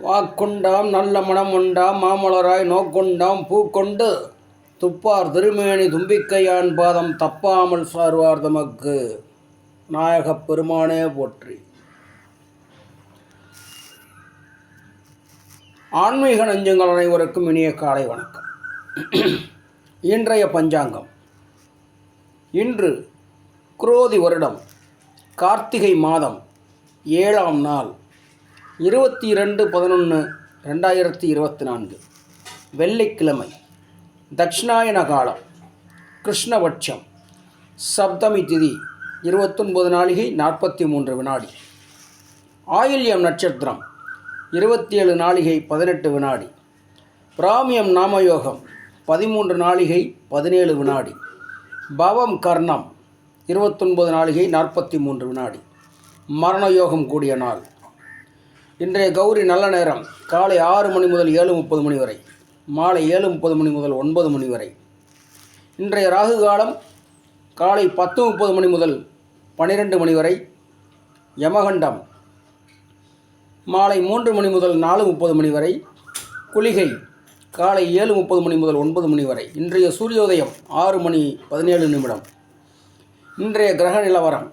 வாக்கொண்டாம் நல்ல மனம் உண்டாம் மாமலராய் நோக்கொண்டாம் பூக்கொண்டு துப்பார் திருமேனி தும்பிக்கையான் பாதம் தப்பாமல் சார்வார் தமக்கு. நாயகப் பெருமானே போற்றி. ஆன்மீக நெஞ்சங்கள் அனைவருக்கும் இனிய காலை வணக்கம். இன்றைய பஞ்சாங்கம். இன்று குரோதி வருடம் கார்த்திகை மாதம் 7ஆம் நாள் 22/11/2024 வெள்ளிக்கிழமை. தட்சிணாயன காலம் கிருஷ்ணபட்சம். சப்தமி திதி 29 நாழிகை 43 வினாடி. ஆயில்யம் நட்சத்திரம் 27 நாழிகை 18 வினாடி. பிராமியம் நாமயோகம் 13 நாழிகை 17 வினாடி. பவம் கர்ணம் 29 நாழிகை 43 வினாடி. மரணயோகம் கூடிய நாள். இன்றைய கௌரி நல்ல நேரம் காலை 6 மணி முதல் 7:30 மணி வரை, மாலை 7:30 மணி முதல் 9 மணி வரை. இன்றைய ராகு காலம் காலை 10:30 மணி முதல் 12 மணி வரை. யமகண்டம் மாலை 3 மணி முதல் 4:30 மணி வரை. குளிகை காலை 7:30 மணி முதல் 9 மணி வரை. இன்றைய சூரியோதயம் 6 மணி 17 நிமிடம். இன்றைய கிரக நிலவரம்: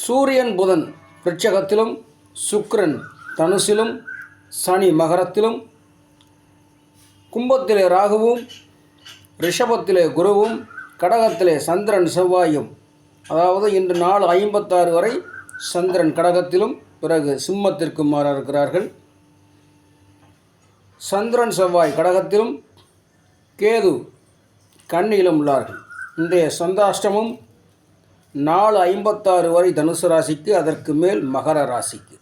சூரியன் புதன் விருட்சகத்திலும், சுக்கிரன் தனுசிலும், சனி மகரத்திலும், கும்பத்திலே ராகுவும், ரிஷபத்திலே குருவும், கடகத்திலே சந்திரன் செவ்வாயும். அதாவது இன்று 4:56 வரை சந்திரன் கடகத்திலும், பிறகு சிம்மத்திற்கு மாற இருக்கிறார்கள். சந்திரன் செவ்வாய் கடகத்திலும், கேது கன்னியிலும் உள்ளார்கள். இன்றைய சந்திராஷ்டமம் 4:56 வரை தனுசு ராசிக்கு, அதற்கு மேல் மகர ராசிக்கு.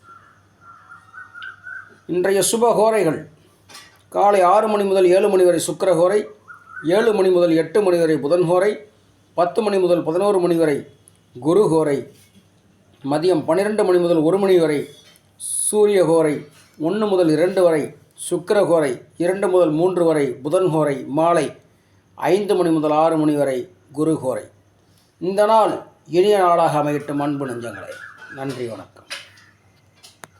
இன்றைய சுபகோரைகள்: காலை 6 மணி முதல் 7 மணி வரை சுக்கிரஹோரை, 7 மணி முதல் 8 மணி வரை புதன்ஹோரை, 10 மணி முதல் 11 மணி வரை குருஹோரை, மதியம் 12 மணி முதல் 1 மணி வரை சூரியஹோரை, 1 முதல் 2 வரை சுக்கிரஹோரை, 2 முதல் 3 வரை புதன்ஹோரை, மாலை 5 மணி முதல் 6 மணி வரை குருஹோரை. இந்த நாள் இனிய நாளாக அமையட்டும் அன்பு நெஞ்சங்களே. நன்றி, வணக்கம்.